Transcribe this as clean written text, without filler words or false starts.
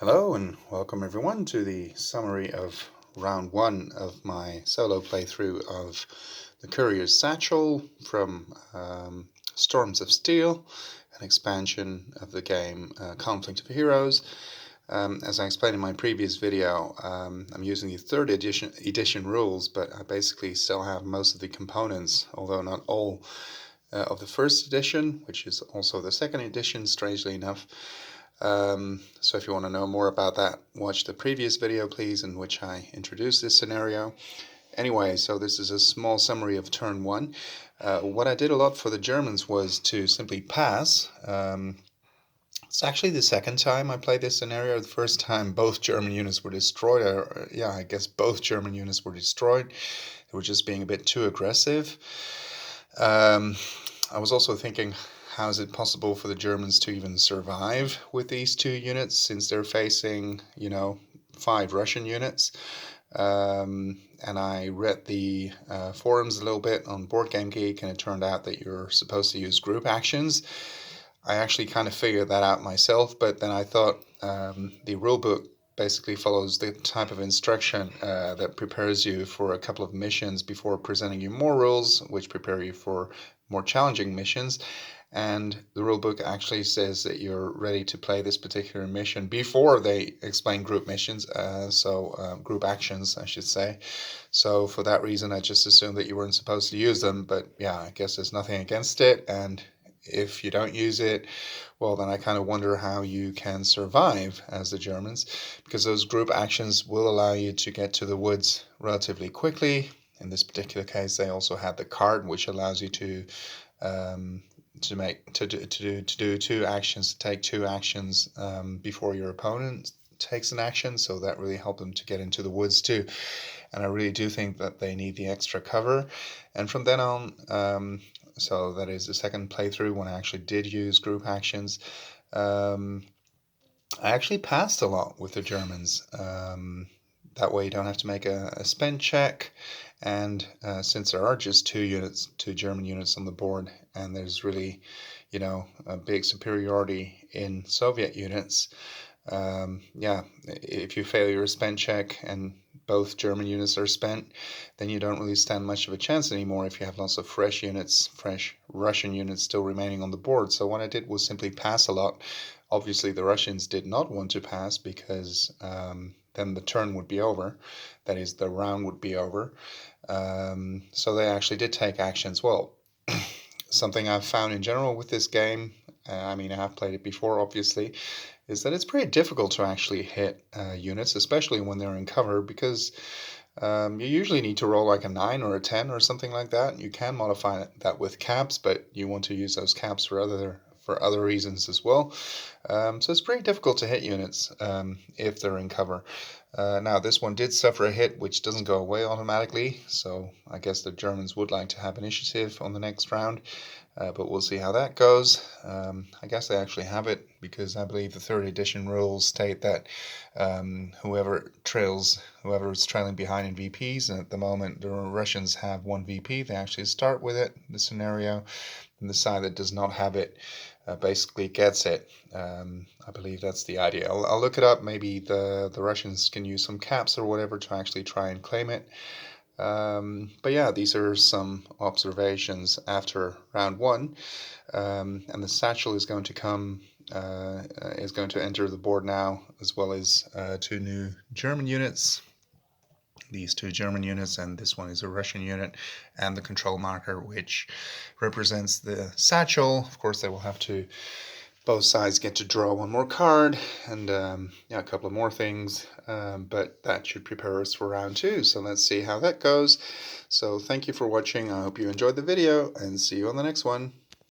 Hello and welcome everyone to the summary of round one of my solo playthrough of the Courier's Satchel from Storms of Steel, an expansion of the game Conflict of Heroes. As I explained in my previous video, I'm using the third edition rules, but I basically still have most of the components, although not all, of the first edition, which is also the second edition, strangely enough. So if you want to know more about that, watch the previous video, please, in which I introduced this scenario. Anyway, so this is a small summary of turn one. What I did a lot for the Germans was to simply pass. It's actually the second time I played this scenario. The first time both German units were destroyed. I guess both German units were destroyed. They were just being a bit too aggressive. I was also thinking, how is it possible for the Germans to even survive with these two units since they're facing, 5 Russian units? And I read the forums a little bit on Board Game Geek, and it turned out that you're supposed to use group actions. I actually kind of figured that out myself, but then I thought the rulebook basically follows the type of instruction that prepares you for a couple of missions before presenting you more rules, which prepare you for more challenging missions. And the rulebook actually says that you're ready to play this particular mission before they explain group missions, group actions, I should say. So for that reason, I just assumed that you weren't supposed to use them, but yeah, I guess there's nothing against it. And if you don't use it, well, then I kind of wonder how you can survive as the Germans, because those group actions will allow you to get to the woods relatively quickly. In this particular case, they also had the card, which allows you to do two actions, to take two actions before your opponent takes an action. So that really helped them to get into the woods too. And I really do think that they need the extra cover. And from then on, so that is the second playthrough when I actually did use group actions. I actually passed a lot with the Germans. That way you don't have to make a spend check. And since there are just two German units on the board, and there's really, a big superiority in Soviet units, if you fail your spend check and both German units are spent, then you don't really stand much of a chance anymore if you have lots of fresh Russian units still remaining on the board. So what I did was simply pass a lot. Obviously, the Russians did not want to pass because then the turn would be over. That is, the round would be over. So they actually did take actions. Well, something I've found in general with this game, I have played it before, obviously, is that it's pretty difficult to actually hit units, especially when they're in cover, because you usually need to roll like a 9 or a 10 or something like that. You can modify that with caps, but you want to use those caps for other reasons as well. So it's pretty difficult to hit units if they're in cover. Now, this one did suffer a hit, which doesn't go away automatically, so I guess the Germans would like to have initiative on the next round, but we'll see how that goes. I guess they actually have it, because I believe the third edition rules state that whoever is trailing behind in VPs, and at the moment the Russians have 1 VP, they actually start with it, the scenario, and the side that does not have it basically gets it. I believe that's the idea. I'll look it up. Maybe the Russians can use some caps or whatever to actually try and claim it. But yeah, these are some observations after round one. And the satchel is going to enter the board now, as well as 2 new German units. These 2 German units, and this one is a Russian unit, and the control marker, which represents the satchel. Of course, they will have to, both sides get to draw 1 more card, and a couple of more things, but that should prepare us for round 2, so let's see how that goes. So thank you for watching. I hope you enjoyed the video, and see you on the next one.